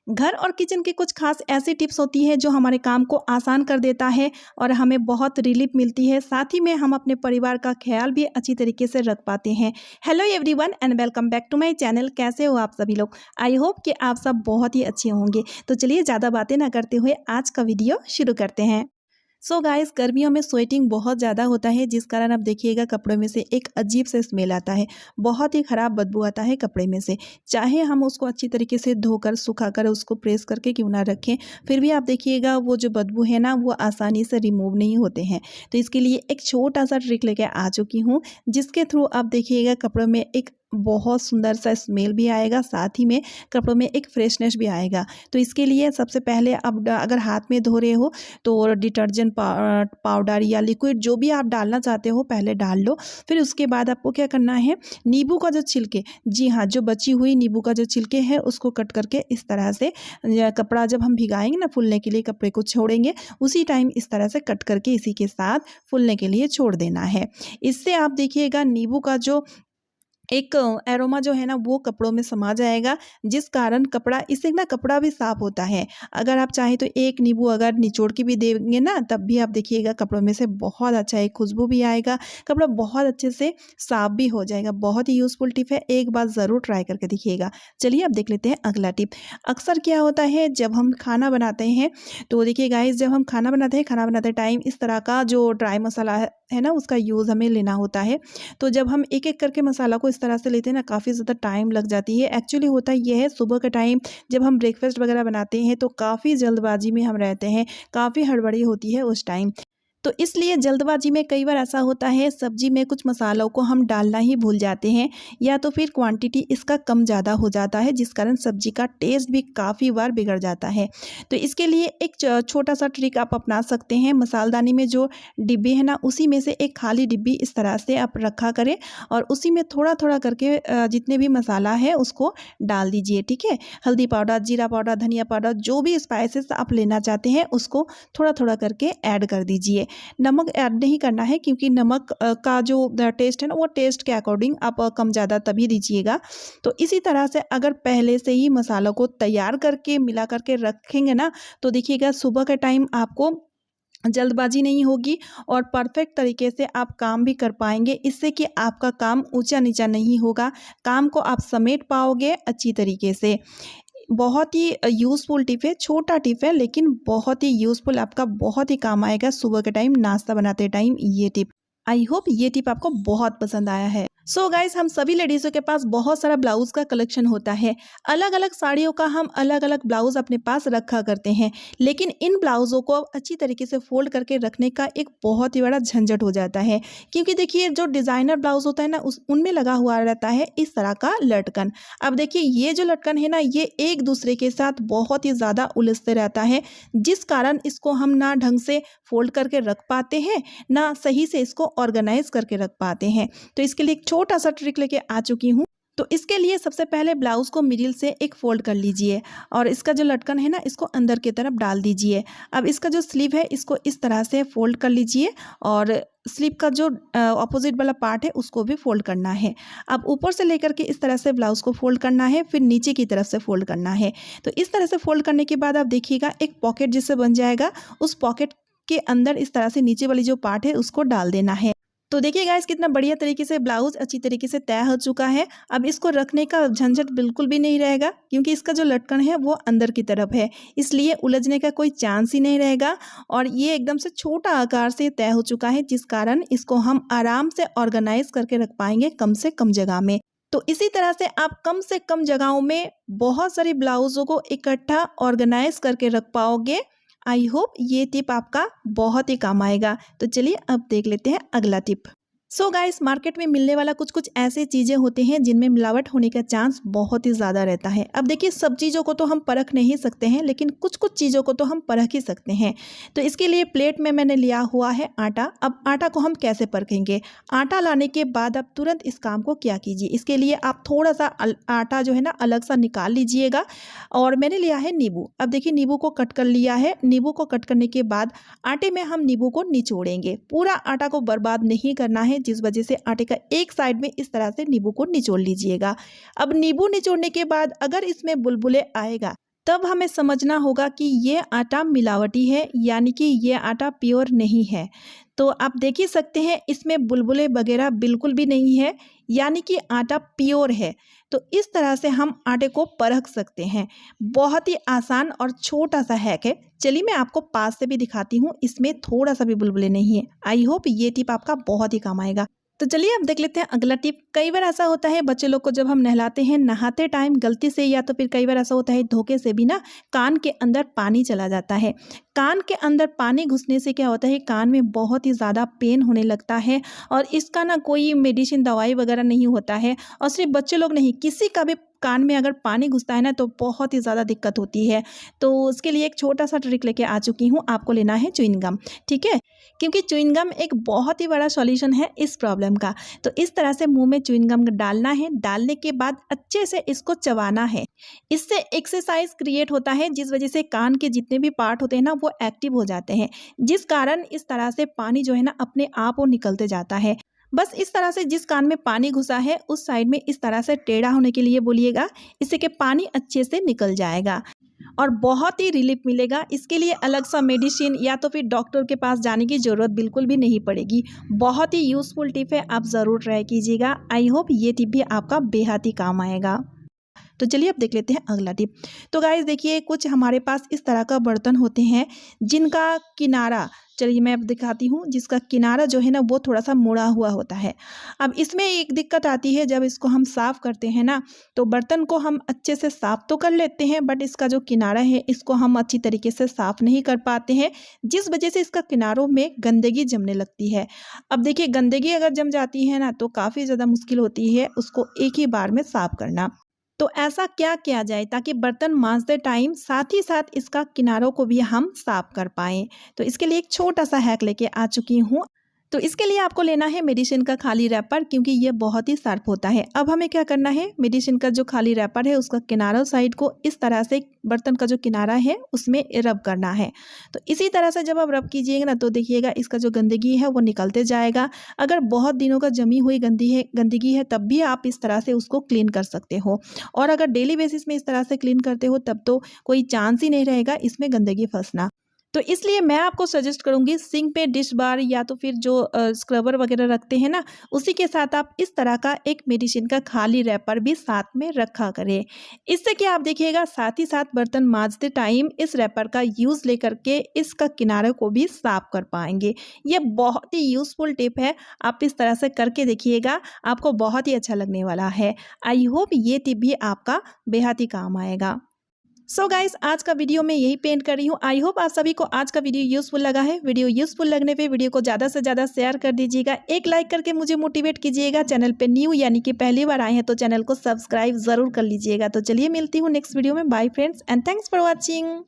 घर और किचन की कुछ खास ऐसी टिप्स होती है जो हमारे काम को आसान कर देता है और हमें बहुत रिलीफ मिलती है। साथ ही में हम अपने परिवार का ख्याल भी अच्छी तरीके से रख पाते हैं। Hello everyone and welcome back to my channel. कैसे हो आप सभी लोग? आई होप कि आप सब बहुत ही अच्छे होंगे। तो चलिए ज़्यादा बातें ना करते हुए आज का वीडियो शुरू करते हैं। सो गाइस, गर्मियों में स्वेटिंग बहुत ज़्यादा होता है, जिस कारण आप देखिएगा कपड़ों में से एक अजीब से स्मेल आता है। बहुत ही ख़राब बदबू आता है कपड़े में से। चाहे हम उसको अच्छी तरीके से धोकर सुखाकर उसको प्रेस करके क्यों ना रखें, फिर भी आप देखिएगा वो जो बदबू है ना, वो आसानी से रिमूव नहीं होते हैं। तो इसके लिए एक छोटा सा ट्रिक लेके आ चुकी हूँ, जिसके थ्रू आप देखिएगा कपड़ों में एक बहुत सुंदर सा स्मेल भी आएगा, साथ ही में कपड़ों में एक फ्रेशनेस भी आएगा। तो इसके लिए सबसे पहले आप अगर हाथ में धो रहे हो तो डिटर्जेंट पाउडर या लिक्विड जो भी आप डालना चाहते हो पहले डाल लो। फिर उसके बाद आपको क्या करना है, नींबू का जो छिलके, जी हाँ, जो बची हुई नींबू का जो छिलके है उसको कट करके इस तरह से कपड़ा जब हम भिगाएंगे ना फूलने के लिए, कपड़े को छोड़ेंगे उसी टाइम इस तरह से कट करके इसी के साथ फूलने के लिए छोड़ देना है। इससे आप देखिएगा नींबू का जो एक एरोमा जो है ना वो कपड़ों में समा जाएगा, जिस कारण कपड़ा, इससे ना कपड़ा भी साफ होता है। अगर आप चाहें तो एक नींबू अगर निचोड़ के भी देंगे ना, तब भी आप देखिएगा कपड़ों में से बहुत अच्छा एक खुशबू भी आएगा, कपड़ा बहुत अच्छे से साफ भी हो जाएगा। बहुत ही यूज़फुल टिप है, एक बार ज़रूर ट्राई करके देखिएगा। चलिए अब देख लेते हैं अगला टिप। अक्सर क्या होता है जब हम खाना बनाते हैं, तो देखिए गाइस, जब हम खाना बनाते टाइम इस तरह का जो ड्राई मसाला है ना, उसका यूज़ हमें लेना होता है। तो जब हम एक एक करके मसाला को इस तरह से लेते हैं ना, काफ़ी ज़्यादा टाइम लग जाती है। एक्चुअली होता ये है, सुबह का टाइम जब हम ब्रेकफास्ट वगैरह बनाते हैं तो काफ़ी जल्दबाजी में हम रहते हैं, काफ़ी हड़बड़ी होती है उस टाइम। तो इसलिए जल्दबाजी में कई बार ऐसा होता है सब्जी में कुछ मसालों को हम डालना ही भूल जाते हैं, या तो फिर क्वांटिटी इसका कम ज़्यादा हो जाता है, जिस कारण सब्जी का टेस्ट भी काफ़ी बार बिगड़ जाता है। तो इसके लिए एक छोटा सा ट्रिक आप अपना सकते हैं। मसालदानी में जो डिब्बी है ना, उसी में से एक खाली डिब्बी इस तरह से आप रखा करें और उसी में थोड़ा थोड़ा करके जितने भी मसाला है उसको डाल दीजिए। ठीक है, हल्दी पाउडर, जीरा पाउडर, धनिया पाउडर, जो भी स्पाइसेस आप लेना चाहते हैं उसको थोड़ा थोड़ा करके ऐड कर दीजिए। नमक ऐड नहीं करना है, क्योंकि नमक का जो टेस्ट है ना, वो टेस्ट के अकॉर्डिंग आप कम ज़्यादा तभी दीजिएगा। तो इसी तरह से अगर पहले से ही मसालों को तैयार करके मिला करके रखेंगे ना, तो देखिएगा सुबह के टाइम आपको जल्दबाजी नहीं होगी और परफेक्ट तरीके से आप काम भी कर पाएंगे। इससे कि आपका काम ऊंचा नीचा नहीं होगा, काम को आप समेट पाओगे अच्छी तरीके से। बहुत ही यूज़फुल टिप है, छोटा टिप है लेकिन बहुत ही यूज़फुल, आपका बहुत ही काम आएगा सुबह के टाइम नाश्ता बनाते टाइम ये टिप। आई होप ये टिप आपको बहुत पसंद आया है। सो गाइस, हम सभी लेडीज़ों के पास बहुत सारा ब्लाउज़ का कलेक्शन होता है। अलग अलग साड़ियों का हम अलग अलग ब्लाउज़ अपने पास रखा करते हैं, लेकिन इन ब्लाउज़ों को अच्छी तरीके से फोल्ड करके रखने का एक बहुत ही बड़ा झंझट हो जाता है। क्योंकि देखिए जो डिज़ाइनर ब्लाउज़ होता है ना, उनमें लगा हुआ रहता है इस तरह का लटकन। अब देखिए ये जो लटकन है ना, ये एक दूसरे के साथ बहुत ही ज़्यादा उलझते रहता है, जिस कारण इसको हम ना ढंग से फोल्ड करके रख पाते हैं, ना सही से इसको ऑर्गेनाइज करके रख पाते हैं। तो इसके लिए एक छोटा सा ट्रिक लेके आ चुकी हूँ। तो इसके लिए सबसे पहले ब्लाउज़ को मिडिल से एक फोल्ड कर लीजिए और इसका जो लटकन है ना, इसको अंदर की तरफ डाल दीजिए। अब इसका जो स्लीव है इसको इस तरह से फोल्ड कर लीजिए और स्लीव का जो ऑपोजिट वाला पार्ट है उसको भी फोल्ड करना है। अब ऊपर से लेकर के इस तरह से ब्लाउज़ को फोल्ड करना है, फिर नीचे की तरफ से फोल्ड करना है। तो इस तरह से फोल्ड करने के बाद आप देखिएगा एक पॉकेट जिससे बन जाएगा, उस पॉकेट के अंदर इस तरह से नीचे वाली जो पार्ट है उसको डाल देना है। तो देखिए गाइस, कितना बढ़िया तरीके से ब्लाउज अच्छी तरीके से तैयार हो चुका है। अब इसको रखने का झंझट बिल्कुल भी नहीं रहेगा, क्योंकि इसका जो लटकन है वो अंदर की तरफ है, इसलिए उलझने का कोई चांस ही नहीं रहेगा और ये एकदम से छोटा आकार से तय हो चुका है, जिस कारण इसको हम आराम से ऑर्गेनाइज करके रख पाएंगे कम से कम जगह में। तो इसी तरह से आप कम से कम जगहों में बहुत सारी ब्लाउजों को इकट्ठा ऑर्गेनाइज करके रख पाओगे। आई होप ये टिप आपका बहुत ही काम आएगा। तो चलिए अब देख लेते हैं अगला टिप। सो गाइस, मार्केट में मिलने वाला कुछ कुछ ऐसे चीज़ें होती हैं जिनमें मिलावट होने का चांस बहुत ही ज़्यादा रहता है। अब देखिए, सब चीज़ों को तो हम परख नहीं सकते हैं, लेकिन कुछ कुछ चीज़ों को तो हम परख ही सकते हैं। तो इसके लिए प्लेट में मैंने लिया हुआ है आटा। अब आटा को हम कैसे परखेंगे? आटा लाने के बाद आप तुरंत इस काम को क्या कीजिए, इसके लिए आप थोड़ा सा आटा जो है ना अलग सा निकाल लीजिएगा और मैंने लिया है नींबू। अब देखिए, नींबू को कट कर लिया है। नींबू को कट करने के बाद आटे में हम नींबू को निचोड़ेंगे। पूरा आटा को बर्बाद नहीं करना है, जिस वजह से आटे का एक साइड में इस तरह से नींबू को निचोड़ लीजिएगा। अब नींबू निचोड़ने के बाद अगर इसमें बुलबुले आएगा तब हमें समझना होगा कि ये आटा मिलावटी है, यानी कि ये आटा प्योर नहीं है। तो आप देख ही सकते हैं इसमें बुलबुले वगैरह बिल्कुल भी नहीं है, यानी कि आटा प्योर है। तो इस तरह से हम आटे को परख सकते हैं। बहुत ही आसान और छोटा सा हैक है। चलिए मैं आपको पास से भी दिखाती हूँ, इसमें थोड़ा सा भी बुलबुले नहीं है। आई होप ये टिप आपका बहुत ही काम आएगा। तो चलिए अब देख लेते हैं अगला टिप। कई बार ऐसा होता है बच्चे लोग को जब हम नहलाते हैं, नहाते टाइम गलती से या तो फिर कई बार ऐसा होता है धोखे से भी ना कान के अंदर पानी चला जाता है। कान के अंदर पानी घुसने से क्या होता है, कान में बहुत ही ज़्यादा पेन होने लगता है और इसका ना कोई मेडिसिन दवाई वगैरह नहीं होता है। और सिर्फ बच्चे लोग नहीं, किसी का भी कान में अगर पानी घुसता है ना तो बहुत ही ज़्यादा दिक्कत होती है। तो उसके लिए एक छोटा सा ट्रिक लेके आ चुकी हूँ। आपको लेना है च्युइंग गम, ठीक है, क्योंकि च्युइंग गम एक बहुत ही बड़ा सॉल्यूशन है इस प्रॉब्लम का। तो इस तरह से मुंह में च्युइंग गम डालना है, डालने के बाद अच्छे से इसको चबाना है। इससे एक्सरसाइज क्रिएट होता है, जिस वजह से कान के जितने भी पार्ट होते हैं ना वो एक्टिव हो जाते हैं, जिस कारण इस तरह से पानी जो है ना अपने आप वो निकलते जाता है। बस इस तरह से जिस कान में पानी घुसा है उस साइड में इस तरह से टेढ़ा होने के लिए बोलिएगा, इससे कि पानी अच्छे से निकल जाएगा और बहुत ही रिलीफ मिलेगा। इसके लिए अलग सा मेडिसिन या तो फिर डॉक्टर के पास जाने की ज़रूरत बिल्कुल भी नहीं पड़ेगी। बहुत ही यूज़फुल टिप है, आप ज़रूर ट्राई कीजिएगा। आई होप ये टिप भी आपका बेहद ही काम आएगा। तो चलिए अब देख लेते हैं अगला टिप। तो गाइस देखिए, कुछ हमारे पास इस तरह का बर्तन होते हैं जिनका किनारा, चलिए मैं अब दिखाती हूँ, जिसका किनारा जो है ना वो थोड़ा सा मुड़ा हुआ होता है। अब इसमें एक दिक्कत आती है, जब इसको हम साफ़ करते हैं ना तो बर्तन को हम अच्छे से साफ़ तो कर लेते हैं, बट इसका जो किनारा है इसको हम अच्छी तरीके से साफ़ नहीं कर पाते हैं, जिस वजह से इसका किनारों में गंदगी जमने लगती है। अब देखिए, गंदगी अगर जम जाती है ना तो काफ़ी ज़्यादा मुश्किल होती है उसको एक ही बार में साफ़ करना। तो ऐसा क्या किया जाए ताकि बर्तन मांजते टाइम साथ ही साथ इसका किनारों को भी हम साफ कर पाएँ। तो इसके लिए एक छोटा सा हैक लेके आ चुकी हूँ। तो इसके लिए आपको लेना है मेडिसिन का खाली रैपर, क्योंकि ये बहुत ही शार्प होता है। अब हमें क्या करना है, मेडिसिन का जो खाली रैपर है उसका किनारों साइड को इस तरह से बर्तन का जो किनारा है उसमें रब करना है। तो इसी तरह से जब आप रब कीजिएगा ना तो देखिएगा इसका जो गंदगी है वो निकलते जाएगा। अगर बहुत दिनों का जमी हुई गंदगी है तब भी आप इस तरह से उसको क्लीन कर सकते हो, और अगर डेली बेसिस में इस तरह से क्लीन करते हो तब तो कोई चांस ही नहीं रहेगा इसमें गंदगी फंसना। तो इसलिए मैं आपको सजेस्ट करूंगी, सिंक पे डिश बार या तो फिर जो स्क्रबर वगैरह रखते हैं ना उसी के साथ आप इस तरह का एक मेडिसिन का खाली रैपर भी साथ में रखा करें। इससे क्या आप देखिएगा साथ ही साथ बर्तन मांजते टाइम इस रैपर का यूज़ लेकर के इसका किनारे को भी साफ कर पाएंगे। ये बहुत ही यूज़फुल टिप है, आप इस तरह से करके देखिएगा, आपको बहुत ही अच्छा लगने वाला है। आई होप ये टिप भी आपका बेहद ही काम आएगा। सो गाइस, आज का वीडियो मैं यही पेंट कर रही हूँ। आई होप आप सभी को आज का वीडियो यूजफुल लगा है। वीडियो यूजफुल लगने पे वीडियो को ज़्यादा से ज़्यादा शेयर कर दीजिएगा, एक लाइक करके मुझे मोटिवेट कीजिएगा। चैनल पे न्यू यानी कि पहली बार आए हैं तो चैनल को सब्सक्राइब ज़रूर कर लीजिएगा। तो चलिए मिलती हूँ नेक्स्ट वीडियो में। Bye friends and thanks for watching.